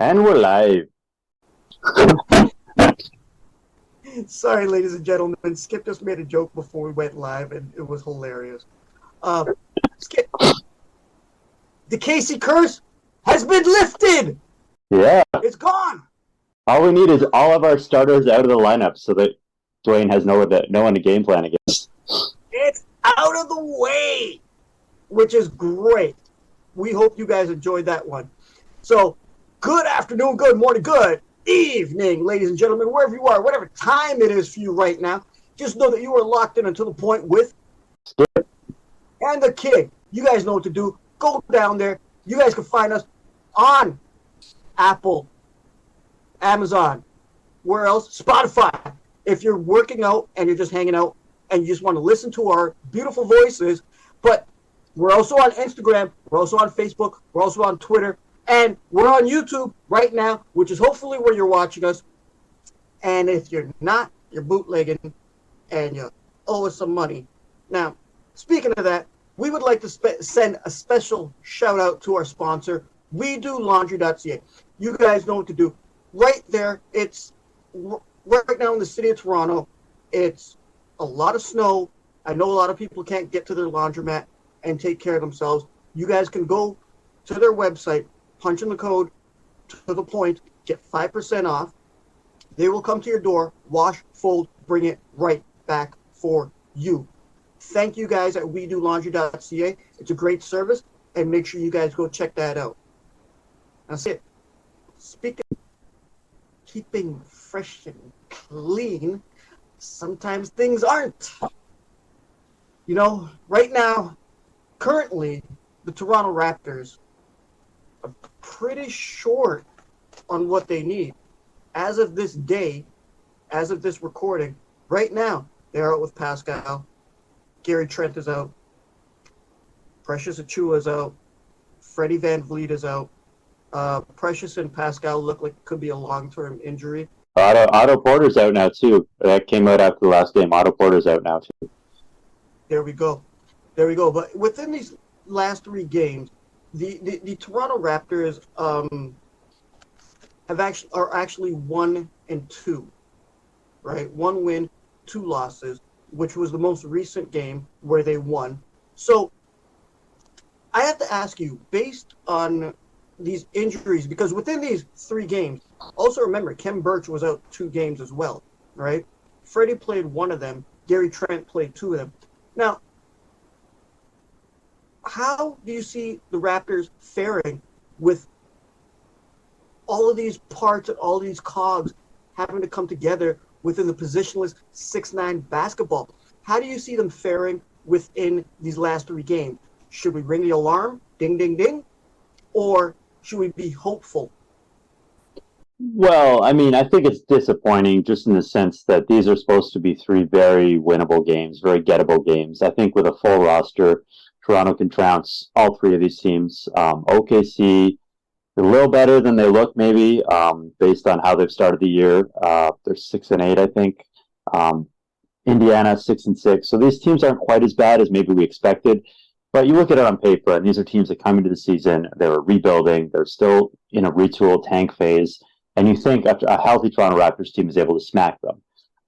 And we're live. Sorry, ladies and gentlemen. Skip just made a joke before we went live, and it was hilarious. Uh, Skip, the Casey curse has been lifted. Yeah. It's gone. All we need is all of our starters out of the lineup so that Dwayne has no one to game plan against. It's out of the way, which is great. We hope you guys enjoyed that one. So, good afternoon, good morning, good evening, ladies and gentlemen, wherever you are, whatever time it is for you right now. Just know that you are locked in until the point with Skip. and the King. You guys know what to do. Go down there. You guys can find us on Apple, Amazon, where else? Spotify. If you're working out and you're just hanging out and you just want to listen to our beautiful voices, but we're also on Instagram, we're also on Facebook, we're also on Twitter, and we're on YouTube right now, which is hopefully where you're watching us. And if you're not, you're bootlegging and you owe us some money. Now, speaking of that, we would like to send a special shout out to our sponsor, WeDoLaundry.ca. You guys know what to do. Right there, it's right now in the city of Toronto. It's a lot of snow. I know a lot of people can't get to their laundromat and take care of themselves. You guys can go to their website, punch in the code to the point, get 5% off. They will come to your door, wash, fold, bring it right back for you. Thank you guys at WeDoLaundry.ca. It's a great service, and make sure you guys go check that out. That's it. Speaking of keeping fresh and clean, sometimes things aren't. You know, right now, currently, the Toronto Raptors are pretty short on what they need. As of this day, as of this recording, right now, they're out with Pascal. Gary Trent is out. Precious Achiuwa is out. Freddie VanVleet is out. Precious and Pascal look like it could be a long-term injury. Otto Porter's out now, too. That came out after the last game. Otto Porter's out now, too. There we go. There we go. But within these last three games, the Toronto Raptors are actually 1-2, right? 1 win, 2 losses, which was the most recent game where they won. So I have to ask you, based on these injuries, because within these 3 games, also remember Khem Birch was out 2 games as well, right? Freddie played 1 of them. Gary Trent played 2 of them. Now, how do you see the Raptors faring with all of these parts and all these cogs having to come together within the positionless 6'9" basketball? How do you see them faring within these last 3 games? Should we ring the alarm, ding, ding, ding, or should we be hopeful? Well, I mean, I think it's disappointing just in the sense that these are supposed to be 3 very winnable games, very gettable games. I think with a full roster, Toronto can trounce all 3 of these teams. OKC, a little better than they look, maybe, based on how they've started the year. They're 6-8, I think. Indiana 6-6. So these teams aren't quite as bad as maybe we expected. But you look at it on paper, and these are teams that come into the season. They were rebuilding. They're still in a retool tank phase. And you think a healthy Toronto Raptors team is able to smack them.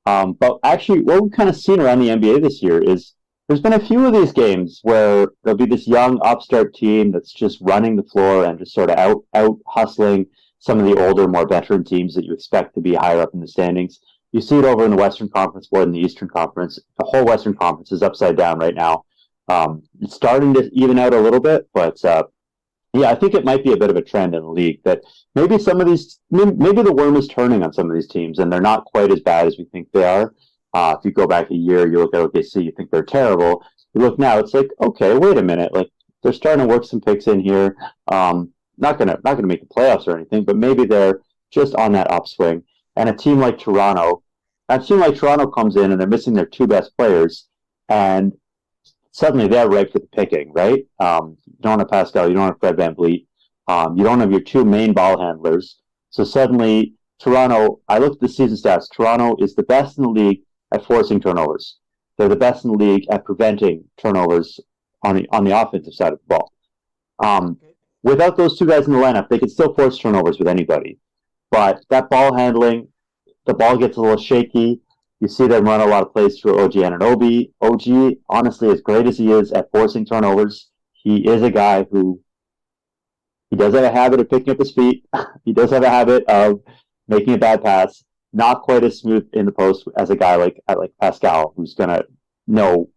But actually, what we've kind of seen around the NBA this year is there's been a few of these games where there'll be this young upstart team that's just running the floor and just sort of out hustling some of the older, more veteran teams that you expect to be higher up in the standings. You see it over in the Western Conference more than the Eastern Conference. The whole Western Conference is upside down right now. It's starting to even out a little bit, but yeah, I think it might be a bit of a trend in the league that maybe maybe the worm is turning on some of these teams, and they're not quite as bad as we think they are. If you go back a year, you look at OKC, you think they're terrible. You look now, it's like, okay, wait a minute, like they're starting to work some picks in here. Not gonna make the playoffs or anything, but maybe they're just on that upswing. And a team like Toronto comes in and they're missing their 2 best players, and suddenly they're ripe for the picking, right? You don't have Pascal, you don't have Fred VanVleet, you don't have your 2 main ball handlers. So suddenly, Toronto, I looked at the season stats, Toronto is the best in the league at forcing turnovers. They're the best in the league at preventing turnovers on the offensive side of the ball. without those two guys in the lineup, they could still force turnovers with anybody. But that ball handling, the ball gets a little shaky. You see them run a lot of plays through OG Anunoby. OG, honestly, as great as he is at forcing turnovers, he is a guy who he does have a habit of picking up his feet. He does have a habit of making a bad pass. Not quite as smooth in the post as a guy like Pascal, who's gonna know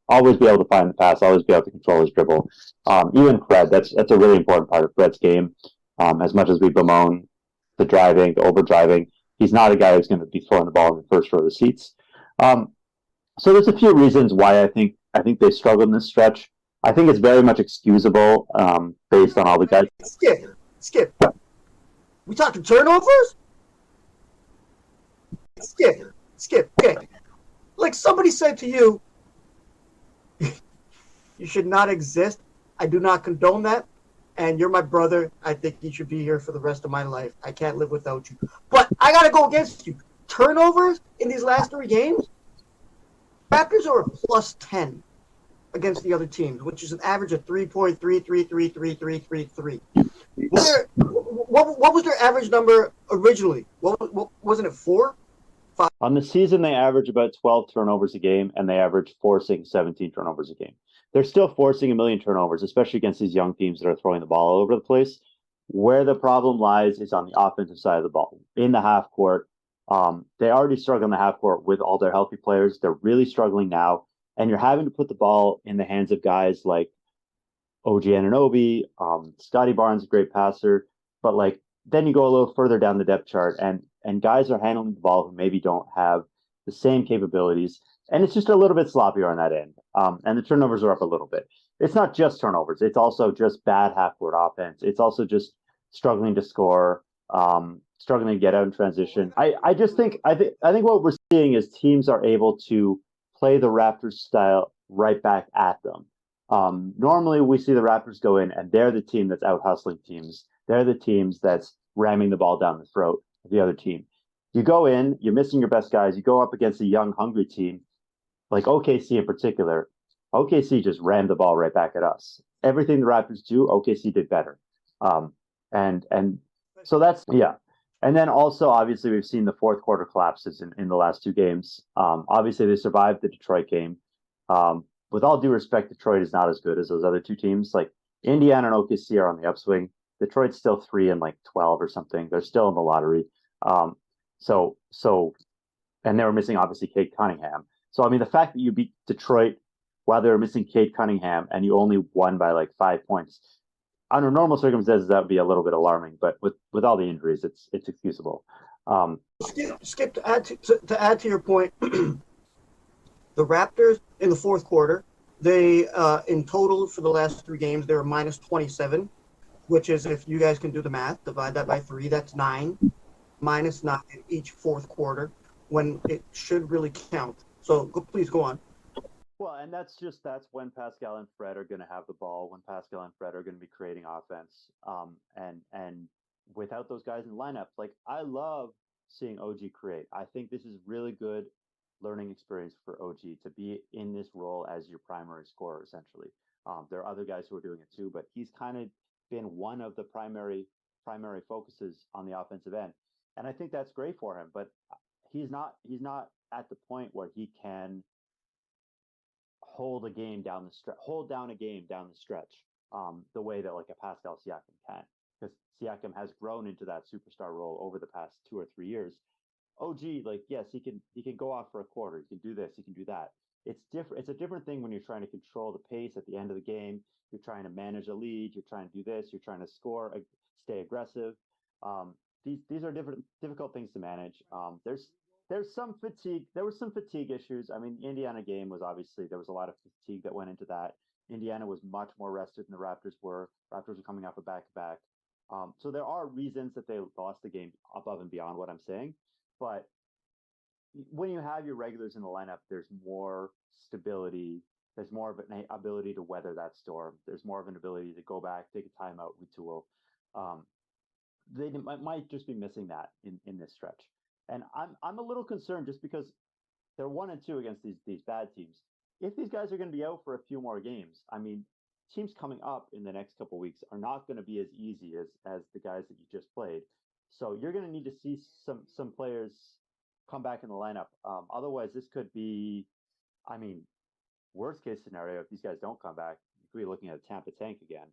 always be able to find the pass, always be able to control his dribble. Even Fred, that's a really important part of Fred's game. As much as we bemoan the driving, the over driving, he's not a guy who's going to be throwing the ball in the first row of the seats. So there's a few reasons why I think they struggle in this stretch. I think it's very much excusable based on all the guys. Skip. We talking turnovers? Skip. Okay. Like somebody said to you, you should not exist. I do not condone that. And you're my brother. I think you should be here for the rest of my life. I can't live without you. But I got to go against you. Turnovers in these last 3 games, Raptors are a plus 10 against the other teams, which is an average of 3.3333333. What was their average number originally? What wasn't it 4? 5? On the season, they average about 12 turnovers a game, and they average forcing 17 turnovers a game. They're still forcing a million turnovers, especially against these young teams that are throwing the ball all over the place. Where the problem lies is on the offensive side of the ball. In the half court, they already struggle in the half court with all their healthy players. They're really struggling now, and you're having to put the ball in the hands of guys like OG Anunoby, Scottie Barnes, a great passer, but like then you go a little further down the depth chart, and guys are handling the ball who maybe don't have the same capabilities, and it's just a little bit sloppier on that end. And the turnovers are up a little bit. It's not just turnovers; it's also just bad half court offense. It's also just struggling to score, struggling to get out in transition. I think what we're seeing is teams are able to play the Raptors style right back at them. Normally, we see the Raptors go in, and they're the team that's out hustling teams. They're the teams that's ramming the ball down the throat of the other team. You go in, you're missing your best guys. You go up against a young, hungry team like OKC in particular. OKC just rammed the ball right back at us. Everything the Raptors do, OKC did better. And so that's yeah. And then also, obviously, we've seen the fourth quarter collapses in the last 2 games. Obviously, they survived the Detroit game. With all due respect, Detroit is not as good as those other 2 teams. Like Indiana and OKC are on the upswing. Detroit's still 3 and like 12 or something. They're still in the lottery. So, and they were missing obviously Cade Cunningham. So I mean, the fact that you beat Detroit while they were missing Cade Cunningham and you only won by like 5 points, under normal circumstances that would be a little bit alarming. But with all the injuries, it's excusable. Skip to add to your point. The Raptors in the fourth quarter, they in total for the last 3 games, they were minus 27, which is, if you guys can do the math, divide that by 3, that's 9. Minus 9 in each fourth quarter when it should really count. So please go on. Well, and that's when Pascal and Fred are going to have the ball, when Pascal and Fred are going to be creating offense. And without those guys in the lineup, like I love seeing OG create. I think this is really good learning experience for OG to be in this role as your primary scorer, essentially. There are other guys who are doing it too, but he's kind of been one of the primary focuses on the offensive end, and I think that's great for him. But he's not at the point where he can hold down a game down the stretch, the way that like a Pascal Siakam can, because Siakam has grown into that superstar role over the past 2 or 3 years. OG, like, yes, he can go off for a quarter. He can do this. He can do that. It's different. It's a different thing when you're trying to control the pace at the end of the game. You're trying to manage a lead. You're trying to do this. You're trying to score, stay aggressive. These are difficult things to manage. There's some fatigue. There was some fatigue issues. I mean, the Indiana game was obviously there was a lot of fatigue that went into that. Indiana was much more rested than the Raptors were. Raptors were coming off a back-to-back. So there are reasons that they lost the game above and beyond what I'm saying. But when you have your regulars in the lineup, there's more stability. There's more of an ability to weather that storm. There's more of an ability to go back, take a timeout, retool. They might just be missing that in this stretch. And I'm a little concerned just because they're 1-2 against these bad teams. If these guys are going to be out for a few more games, I mean, teams coming up in the next couple weeks are not going to be as easy as the guys that you just played. So you're going to need to see some players come back in the lineup. Otherwise, this could be, I mean, worst case scenario, if these guys don't come back, you could be looking at a Tampa tank again.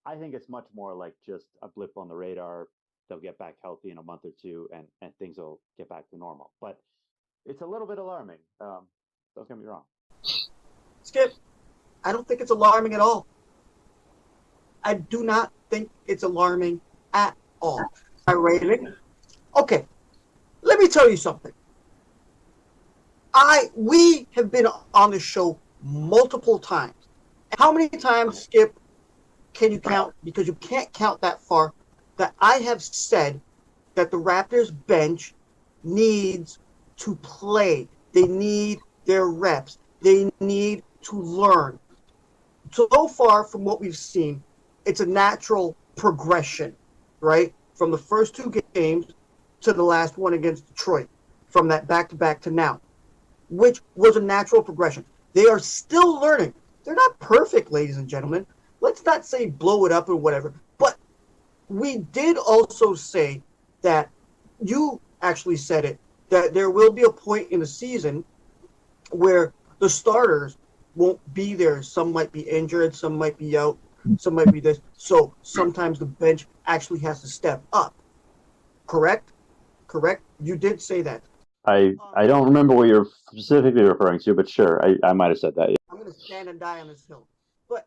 I think it's much more like just a blip on the radar. They'll get back healthy in a month or two, and things will get back to normal. But it's a little bit alarming. Don't get me wrong. Skip, I don't think it's alarming at all. I do not think it's alarming at all. I rating. Okay, let me tell you something. We have been on the show multiple times. How many times, Skip, can you count? Because you can't count that far. That I have said that the Raptors bench needs to play. They need their reps. They need to learn. So far, from what we've seen, it's a natural progression, right? From the first two games to the last one against Detroit, from that back-to-back to now, which was a natural progression. They are still learning. They're not perfect, ladies and gentlemen. Let's not say blow it up or whatever. But we did also say that, you actually said it, that there will be a point in the season where the starters won't be there. Some might be injured, some might be out, some might be this. So sometimes the bench actually has to step up. Correct? Correct? You did say that. I don't remember what you're specifically referring to, but sure, I might have said that. Yeah. I'm going to stand and die on this hill. But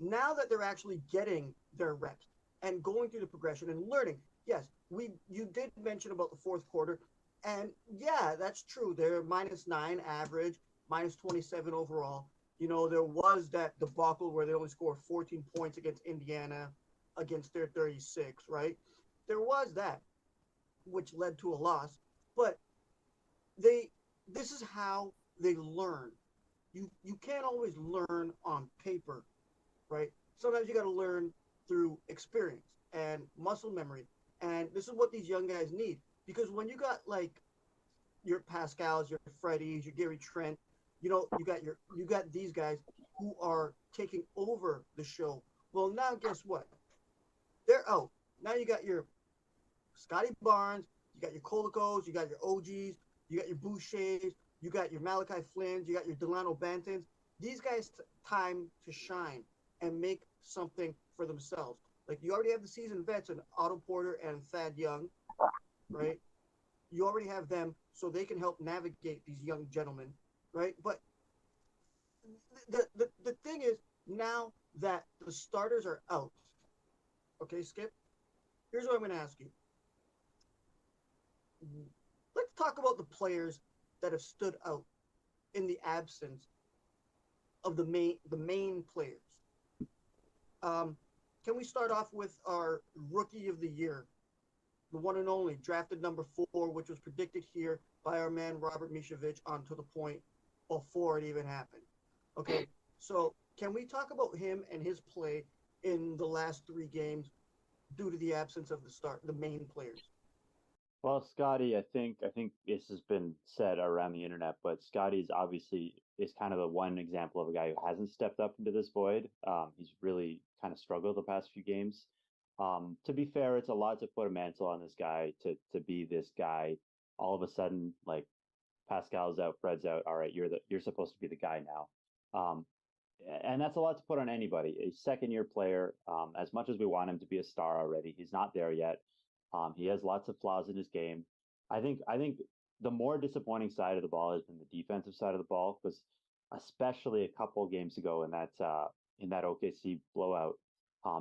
now that they're actually getting their reps and going through the progression and learning, yes, you did mention about the fourth quarter, and yeah, that's true. They're -9 average, -27 overall. There was that debacle where they only scored 14 points against Indiana against their 36, right? There was that, which led to a loss. But this is how they learn. You can't always learn on paper, right? Sometimes you got to learn through experience and muscle memory. And this is what these young guys need. Because when you got like your Pascals, your Freddies, your Gary Trent, you got these guys who are taking over the show. Well, now guess what? They're out. Now you got your Scottie Barnes, you got your Kolikos, you got your OGs, you got your Bouchers, you got your Malachi Flynns, you got your Delano Bantons. These guys time to shine and make something for themselves. Like, you already have the seasoned vets in Otto Porter and Thad Young, right? You already have them, so they can help navigate these young gentlemen, right? But the thing is, now that the starters are out, okay, Skip, here's what I'm going to ask you. Let's talk about the players that have stood out in the absence of the main players. Can we start off with our rookie of the year, the one and only, drafted number 4, which was predicted here by our man Robert Mishevic on To The Point before it even happened. Okay, so can we talk about him and his play in the last 3 games due to the absence of the main players? Well, Scottie, I think this has been said around the internet, but Scottie is kind of the one example of a guy who hasn't stepped up into this void. He's really kind of struggled the past few games. To be fair, it's a lot to put a mantle on this guy to be this guy. All of a sudden, like, Pascal's out, Fred's out. All right, you're supposed to be the guy now. And that's a lot to put on anybody. A second-year player, as much as we want him to be a star already, he's not there yet. He has lots of flaws in his game. I think the more disappointing side of the ball has been the defensive side of the ball, because especially a couple of games ago in that OKC blowout,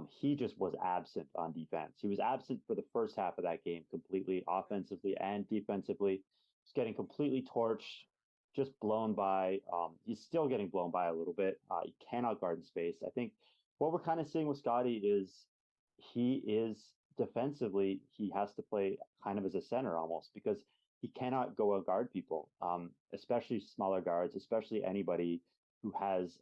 he just was absent on defense. He was absent for the first half of that game completely, offensively and defensively. He's getting completely torched, just blown by. He's still getting blown by a little bit. He cannot guard in space. I think what we're kind of seeing with Scottie is he is defensively, he has to play kind of as a center almost, because he cannot go out guard people, especially smaller guards, especially anybody who has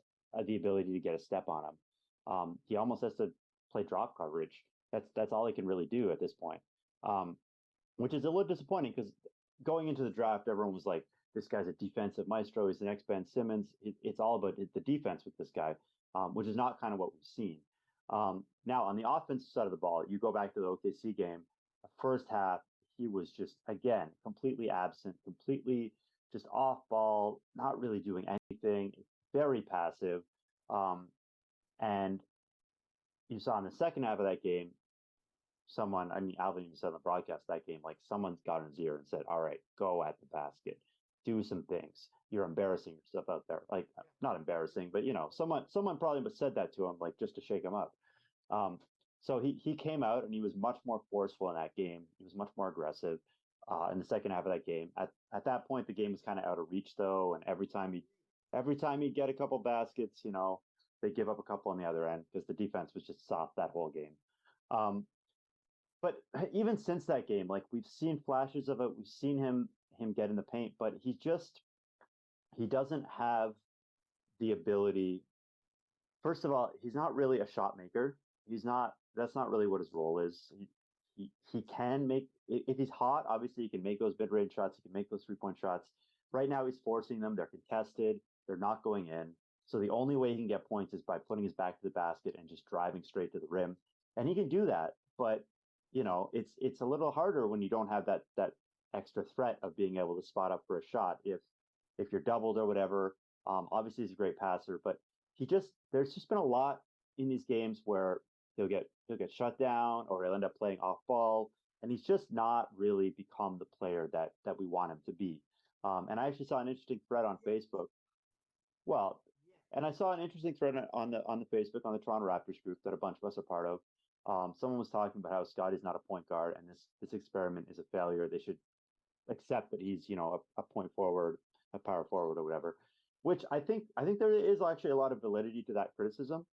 the ability to get a step on him. He almost has to play drop coverage. That's all he can really do at this point, which is a little disappointing, because going into the draft, everyone was like, this guy's a defensive maestro. He's the next Ben Simmons. It's all about the defense with this guy, which is not kind of what we've seen. Now, on the offensive side of the ball, you go back to the OKC game. The first half, he was just, again, completely absent, completely just off ball, not really doing anything, very passive. And you saw in the second half of that game, Alvin even said on the broadcast that game, like someone's got in his ear and said, all right, go at the basket, do some things. You're embarrassing yourself out there. Like, not embarrassing, but someone probably said that to him, like just to shake him up. So he came out and he was much more forceful in that game. He was much more aggressive in the second half of that game. At that point, the game was kind of out of reach though, and every time he'd get a couple baskets, they give up a couple on the other end because the defense was just soft that whole game. But even since that game, like we've seen flashes of it, we've seen him get in the paint, but he doesn't have the ability. First of all, he's not really a shot maker. That's not really what his role is. He can make, if he's hot, obviously he can make those mid-range shots, he can make those 3-point shots. Right now he's forcing them, they're contested, they're not going in. So the only way he can get points is by putting his back to the basket and just driving straight to the rim. And he can do that, but it's a little harder when you don't have that extra threat of being able to spot up for a shot if you're doubled or whatever. Obviously he's a great passer, but there's just been a lot in these games where he'll get shut down or he'll end up playing off ball, and he's just not really become the player that we want him to be. And I actually saw an interesting thread on Facebook. Well, and I saw an interesting thread on the Facebook on the Toronto Raptors group that a bunch of us are part of. Someone was talking about how Scottie's not a point guard and this experiment is a failure. They should accept that he's a point forward, a power forward or whatever. Which I think there is actually a lot of validity to that criticism.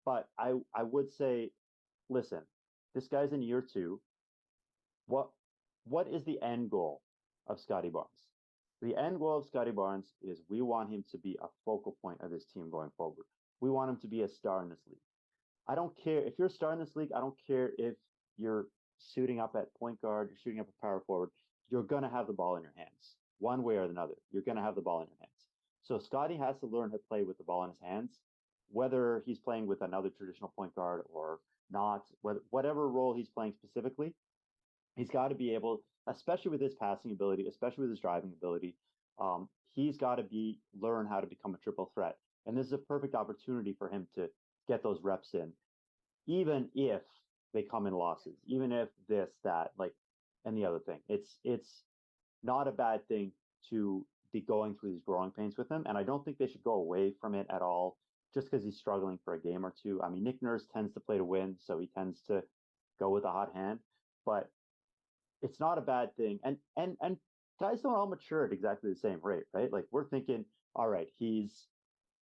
But I would say, listen, this guy's in year 2. What is the end goal of Scottie Barnes? The end goal of Scottie Barnes is we want him to be a focal point of this team going forward. We want him to be a star in this league. I don't care if you're a star in this league. I don't care if you're suiting up at point guard, you're shooting up at power forward. You're going to have the ball in your hands one way or another. You're going to have the ball in your hands. So Scottie has to learn how to play with the ball in his hands, whether he's playing with another traditional point guard or not, whatever role he's playing specifically. He's got to be able, especially with his passing ability, especially with his driving ability, he's got to learn how to become a triple threat. And this is a perfect opportunity for him to get those reps in, even if they come in losses, even if this, that, like, and the other thing. It's not a bad thing to be going through these growing pains with him. And I don't think they should go away from it at all just because he's struggling for a game or two. I mean, Nick Nurse tends to play to win, so he tends to go with a hot hand. But it's not a bad thing. And guys don't all mature at exactly the same rate, right? Like we're thinking, all right, he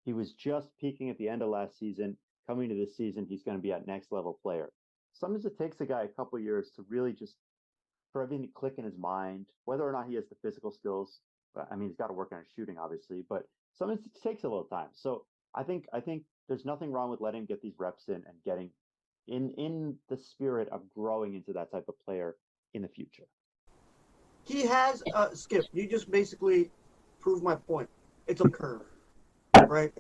was just peaking at the end of last season. Coming to this season, he's going to be a next level player. Sometimes it takes a guy a couple of years to really just for everything to click in his mind, whether or not he has the physical skills. I mean, he's got to work on his shooting, obviously, but sometimes it takes a little time. So I think there's nothing wrong with letting him get these reps in and getting in the spirit of growing into that type of player in the future. He has Skip. You just basically proved my point. It's a curve, right?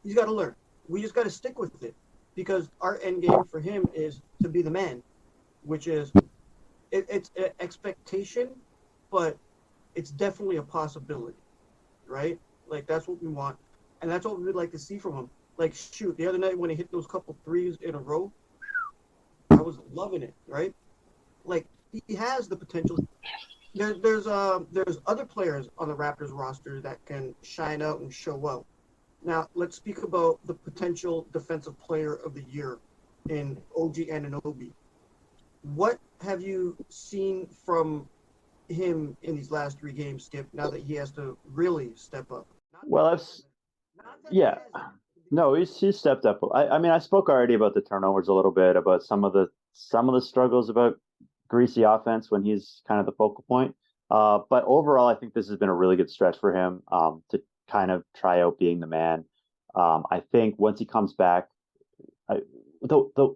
He's got to learn. We just got to stick with it because our end game for him is to be the man, which is it's an expectation, but it's definitely a possibility, right? Like that's what we want, and that's what we'd like to see from him. Like shoot, the other night when he hit those couple threes in a row, I was loving it, right? Like he has the potential. There's other players on the Raptors roster that can shine out and show out. Now let's speak about the potential defensive player of the year in OG Anunoby. What have you seen from him in these last 3 games, Skip, now that he has to really step up? No, he's stepped up. I mean, I spoke already about the turnovers a little bit, about some of the struggles about greasy offense when he's kind of the focal point. But overall, I think this has been a really good stretch for him to kind of try out being the man. I think once he comes back,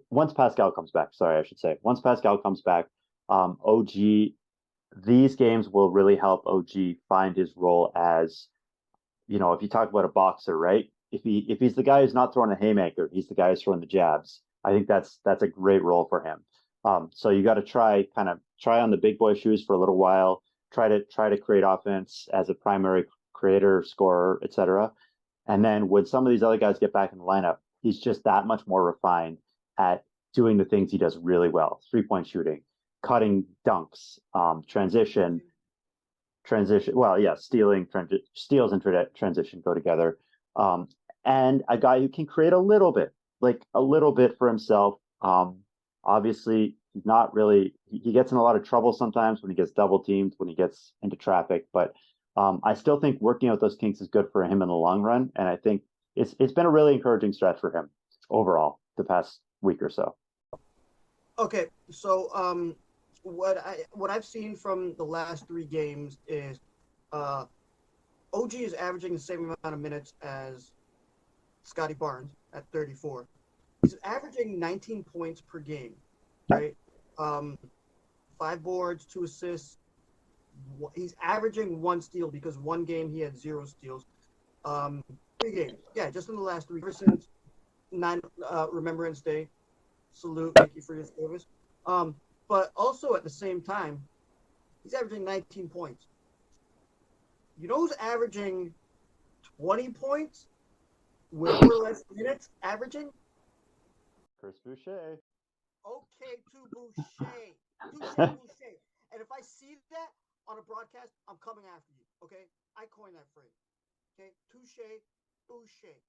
once Pascal comes back, once Pascal comes back, OG these games will really help OG find his role as, if you talk about a boxer, right? If he's the guy who's not throwing a haymaker, he's the guy who's throwing the jabs. I think that's a great role for him. So you got to try on the big boy shoes for a little while. Try to create offense as a primary creator, scorer, etc. And then when some of these other guys get back in the lineup, he's just that much more refined at doing the things he does really well: 3-point shooting, cutting dunks, transition. Well, yeah, steals and transition go together. Um, and a guy who can create a little bit for himself. Obviously, he's not really. He gets in a lot of trouble sometimes when he gets double teamed, when he gets into traffic. But I still think working out those kinks is good for him in the long run. And I think it's been a really encouraging stretch for him overall the past week or so. Okay, so what I've seen from the last 3 games is uh, OG is averaging the same amount of minutes as Scottie Barnes at 34. He's averaging 19 points per game, right? 5 boards, 2 assists. He's averaging 1 steal because 1 game he had 0 steals. 3 games, yeah, just in the last 3 ever since Remembrance Day. Salute, thank you for your service. But also at the same time, he's averaging 19 points. You know who's averaging 20 points with 4 less minutes averaging? Chris Boucher. Okay, to Boucher. Boucher. And if I see that on a broadcast, I'm coming after you, okay? I coined that phrase. Okay, Touche Boucher.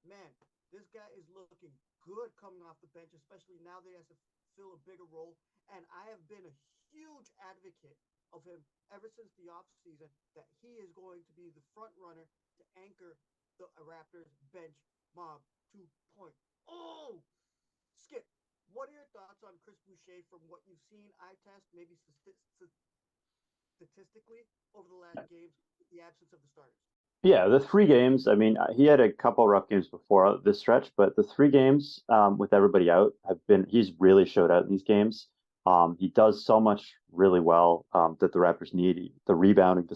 Man, this guy is looking good coming off the bench, especially now that he has to fill a bigger role. And I have been a huge advocate of him ever since the offseason that he is going to be the front runner to anchor the Raptors bench mob 2-point. Oh, Skip, what are your thoughts on Chris Boucher from what you've seen eye test, maybe statistically over the last games with the absence of the starters? Yeah, the 3 games. I mean, he had a couple rough games before this stretch, but the 3 games with everybody out he's really showed out in these games. He does so much really well that the Raptors need: the rebounding, the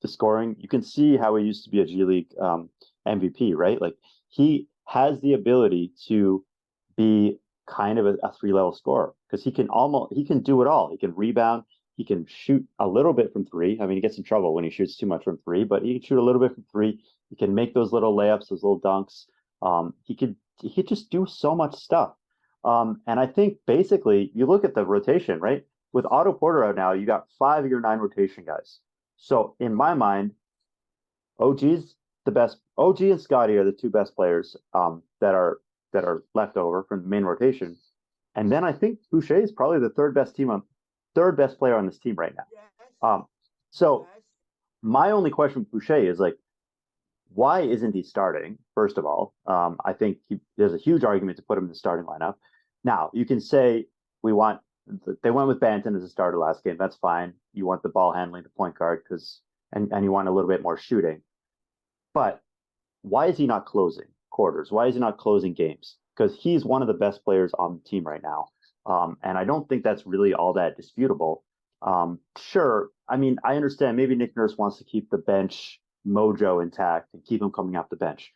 scoring. You can see how he used to be a G League MVP, right? Like he has the ability to be kind of a 3 level scorer because he can do it all. He can rebound, he can shoot a little bit from three. I mean, he gets in trouble when he shoots too much from three, but he can shoot a little bit from three. He can make those little layups, those little dunks. He could just do so much stuff. And I think basically you look at the rotation, right? With Otto Porter out now, you got 5 of your 9 rotation guys. So in my mind, OG's the best. OG and Scottie are the 2 best players that are left over from the main rotation. And then I think Boucher is probably the third best player on this team right now. Yes. So Yes. my only question with Boucher is like, why isn't he starting? First of all, I think there's a huge argument to put him in the starting lineup. Now you can say they went with Banton as a starter last game. That's fine. You want the ball handling, the point guard, and you want a little bit more shooting. But why is he not closing quarters? Why is he not closing games? Because he's one of the best players on the team right now. And I don't think that's really all that disputable. Sure, I mean, I understand maybe Nick Nurse wants to keep the bench mojo intact and keep him coming off the bench.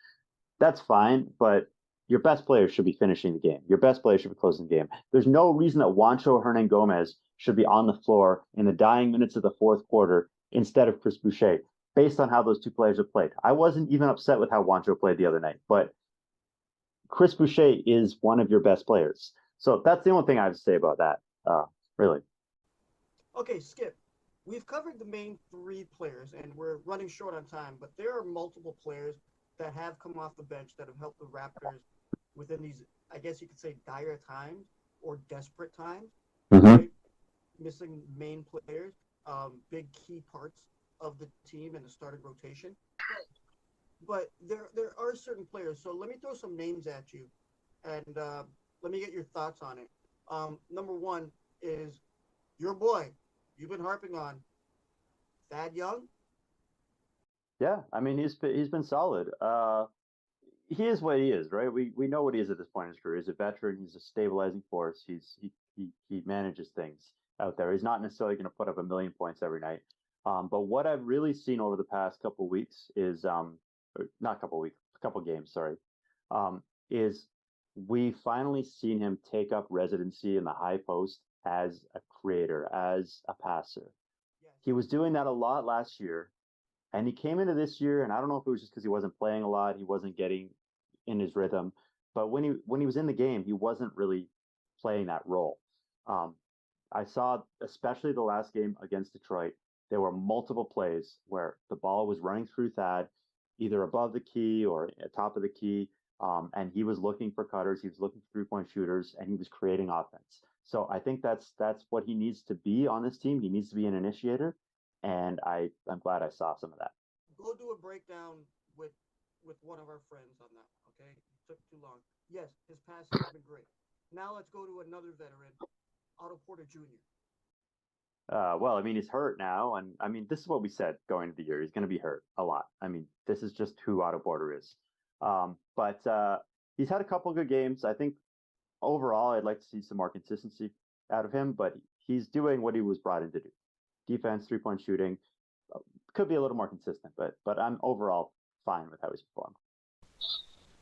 That's fine, but your best player should be finishing the game. Your best player should be closing the game. There's no reason that Juancho Hernan-Gomez should be on the floor in the dying minutes of the fourth quarter instead of Chris Boucher, based on how those 2 players have played. I wasn't even upset with how Juancho played the other night, but Chris Boucher is one of your best players. So that's the only thing I have to say about that, really. Okay, Skip. We've covered the main 3 players, and we're running short on time, but there are multiple players that have come off the bench that have helped the Raptors within these, I guess you could say, dire times or desperate times, Mm-hmm. right? Missing main players, big key parts of the team and the starting rotation. But there are certain players. So let me throw some names at you, and let me get your thoughts on it. Number 1 is your boy. You've been harping on Thad Young. Yeah, I mean he's been solid. He is what he is, right? We know what he is at this point in his career. He's a veteran. He's a stabilizing force. He manages things. out there. He's not necessarily going to put up a million points every night. But what I've really seen over the past couple weeks is, or not couple weeks, a couple games, sorry, is we finally seen him take up residency in the high post as a creator, as a passer. He was doing that a lot last year, and he came into this year, and I don't know if it was just because he wasn't playing a lot, he wasn't getting in his rhythm, but when he was in the game, he wasn't really playing that role. I saw, especially the last game against Detroit, there were multiple plays where the ball was running through Thad, either above the key or at top of the key, and he was looking for cutters, he was looking for three-point shooters, and he was creating offense. So I think that's what he needs to be on this team. He needs to be an initiator, and I'm glad I saw some of that. Go do a breakdown with one of our friends on that. Okay, it took too long. Yes, his passing has been great. Now let's go to another veteran, Otto Porter Jr. Well, I mean, he's hurt now, and I mean, this is what we said going into the year. He's going to be hurt a lot. I mean, this is just who Otto Porter is. But he's had a couple of good games. I think overall, I'd like to see some more consistency out of him, but he's doing what he was brought in to do. Defense, three-point shooting, could be a little more consistent, but I'm overall fine with how he's performed.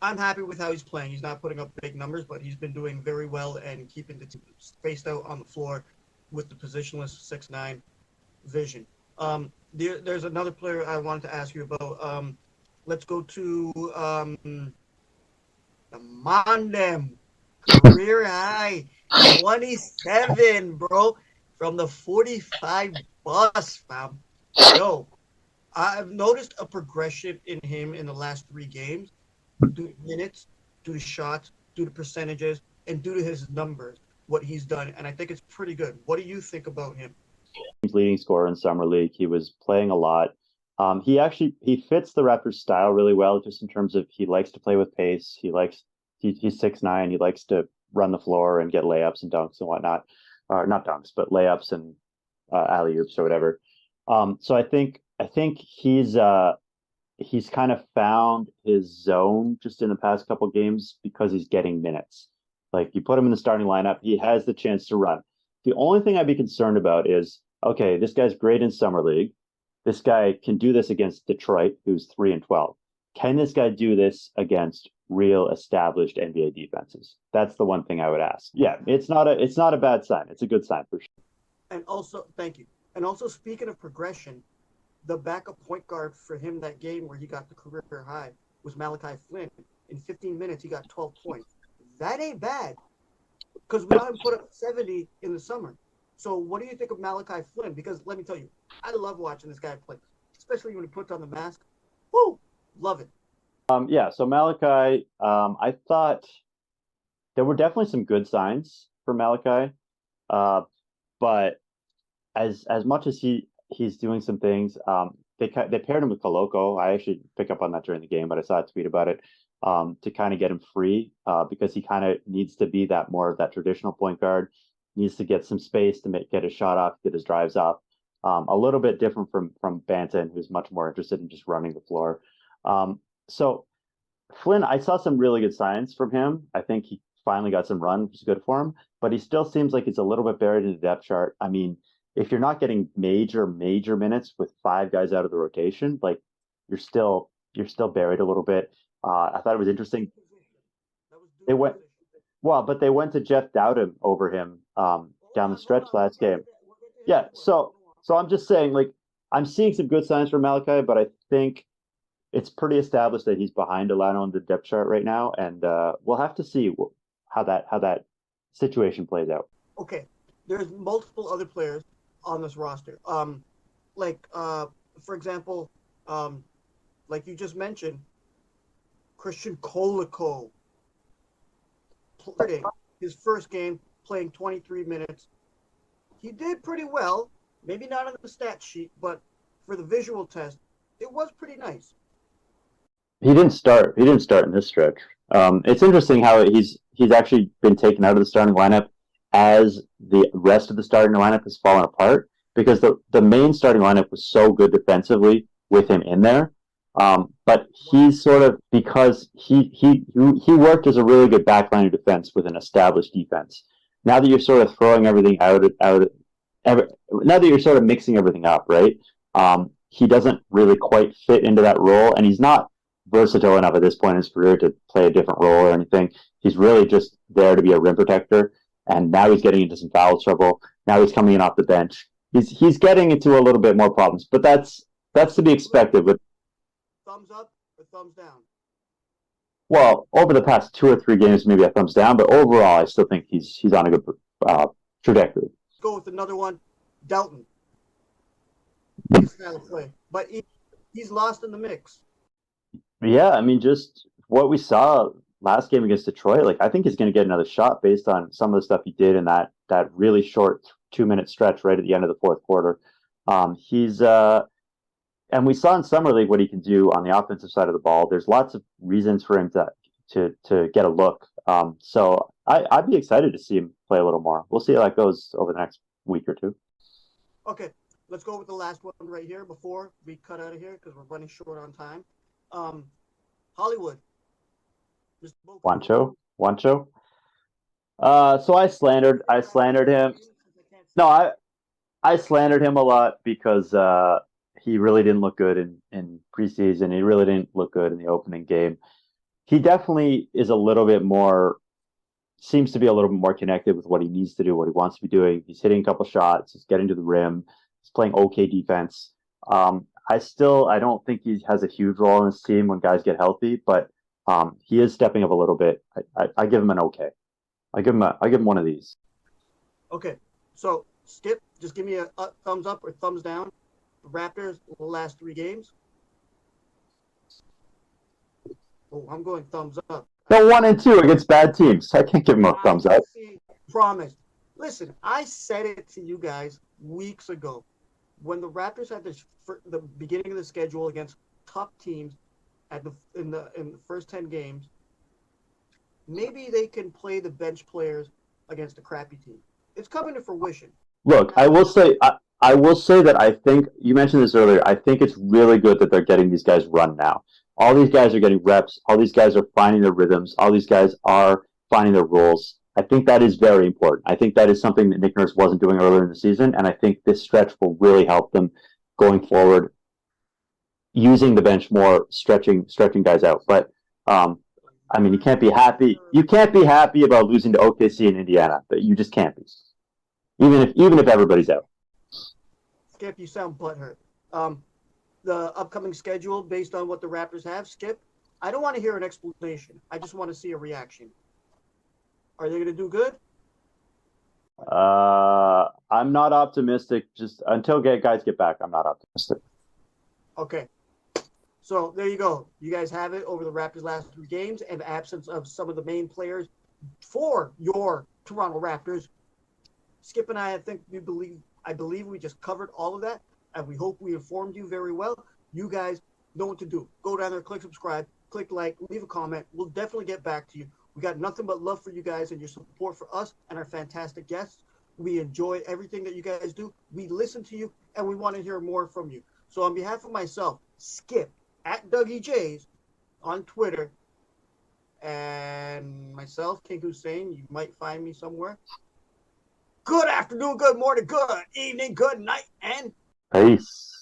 I'm happy with how he's playing. He's not putting up big numbers, but he's been doing very well and keeping the team spaced out on the floor with the positionless 6'9" vision. There's another player I wanted to ask you about. Let's go to the Mondem. Career high 27, bro, from the 45 bus, fam. Yo, I've noticed a progression in him in the last 3 games, due to minutes, due to shots, due to percentages, and due to his numbers, what he's done, and I think it's pretty good. What do you think about him? He's leading scorer in summer league. He was playing a lot. He fits the Raptors style really well, just in terms of he likes to play with pace. He's 6'9". He likes to run the floor and get layups and dunks and whatnot, or not dunks, but layups and alley oops or whatever. So I think he's kind of found his zone just in the past couple games because he's getting minutes. Like, you put him in the starting lineup, he has the chance to run. The only thing I'd be concerned about is, okay, this guy's great in summer league. This guy can do this against Detroit, who's 3-12. Can this guy do this against real established NBA defenses? That's the one thing I would ask. Yeah, it's not a bad sign. It's a good sign for sure. And also, thank you. And also, speaking of progression, the backup point guard for him that game where he got the career high was Malachi Flynn. In 15 minutes, he got 12 points. That ain't bad, because we saw him put up 70 in the summer. So what do you think of Malachi Flynn? Because let me tell you, I love watching this guy play, especially when he puts on the mask. Woo! Love it. So Malachi, I thought there were definitely some good signs for Malachi, but as much as he's doing some things, they paired him with Koloko. I actually picked up on that during the game, but I saw a tweet about it, to kind of get him free, because he kind of needs to be more of that traditional point guard. Needs to get some space to get his shot off, get his drives off. A little bit different from Banton, who's much more interested in just running the floor. So Flynn, I saw some really good signs from him. I think he finally got some run, which is good for him, but he still seems like he's a little bit buried in the depth chart. I mean, if you're not getting major minutes with 5 guys out of the rotation, like, you're still buried a little bit. I thought it was interesting. They went to Jeff Dowden over him down the stretch last game. Yeah, so I'm just saying, like, I'm seeing some good signs for Malachi, but I think it's pretty established that he's behind Delano on the depth chart right now, and we'll have to see how that situation plays out. Okay, there's multiple other players on this roster. For example, like you just mentioned, Christian Koloko, his first game, playing 23 minutes. He did pretty well. Maybe not on the stat sheet, but for the visual test, it was pretty nice. He didn't start in this stretch. It's interesting how he's actually been taken out of the starting lineup as the rest of the starting lineup has fallen apart, because the main starting lineup was so good defensively with him in there. But he's sort of, because he worked as a really good backline of defense with an established defense. Now that you're sort of throwing everything out now that you're sort of mixing everything up, right? He doesn't really quite fit into that role, and he's not versatile enough at this point in his career to play a different role or anything. He's really just there to be a rim protector, and now he's getting into some foul trouble. Now he's coming in off the bench. He's getting into a little bit more problems, but that's to be expected. With Thumbs up or thumbs down? well, over the past 2 or 3 games, maybe a thumbs down, but overall, I still think he's on a good trajectory. Let's go with another one. Dalton. His style of play, but he's lost in the mix. Yeah, I mean, just what we saw last game against Detroit, like I think he's going to get another shot based on some of the stuff he did in that really short 2 minute stretch right at the end of the fourth quarter. He's and we saw in summer league what he can do on the offensive side of the ball. There's lots of reasons for him to get a look. So I'd be excited to see him play a little more. We'll see how that goes over the next week or two. Okay, let's go with the last one right here before we cut out of here because we're running short on time. Hollywood. Wancho. So I slandered him. No, I slandered him a lot because he really didn't look good in preseason. He really didn't look good in the opening game. He definitely is seems to be a little bit more connected with what he needs to do, what he wants to be doing. He's hitting a couple shots. He's getting to the rim. He's playing okay defense. I don't think he has a huge role in this team when guys get healthy, but he is stepping up a little bit. I give him an okay. I give him one of these. Okay, so Skip, just give me a thumbs up or thumbs down. The Raptors, the last 3 games. Oh, I'm going thumbs up. No, 1 and 2 against bad teams. I can't give him a thumbs up. Promise. Listen, I said it to you guys weeks ago when the Raptors had the beginning of the schedule against top teams in the first 10 games. Maybe they can play the bench players against a crappy team. It's coming to fruition. Look, I will say that I think you mentioned this earlier. I think it's really good that they're getting these guys run now. All these guys are getting reps. All these guys are finding their rhythms. All these guys are finding their roles. I think that is very important. I think that is something that Nick Nurse wasn't doing earlier in the season, and I think this stretch will really help them going forward, using the bench more, stretching guys out. But I mean, you can't be happy. You can't be happy about losing to OKC and Indiana. But you just can't be, even if everybody's out. Skip, you sound butthurt. The upcoming schedule based on what the Raptors have, Skip, I don't want to hear an explanation. I just want to see a reaction. Are they going to do good? I'm not optimistic. Just until guys get back, I'm not optimistic. Okay. So there you go. You guys have it over the Raptors' last 3 games and the absence of some of the main players for your Toronto Raptors. Skip and I believe we just covered all of that, and we hope we informed you very well. You guys know what to do. Go down there, click subscribe, click like, leave a comment. We'll definitely get back to you. We got nothing but love for you guys and your support for us and our fantastic guests. We enjoy everything that you guys do. We listen to you, and we want to hear more from you. So on behalf of myself, Skip, at Dougie J's on Twitter, and myself, King Hussein, you might find me somewhere. Good afternoon, good morning, good evening, good night, and peace.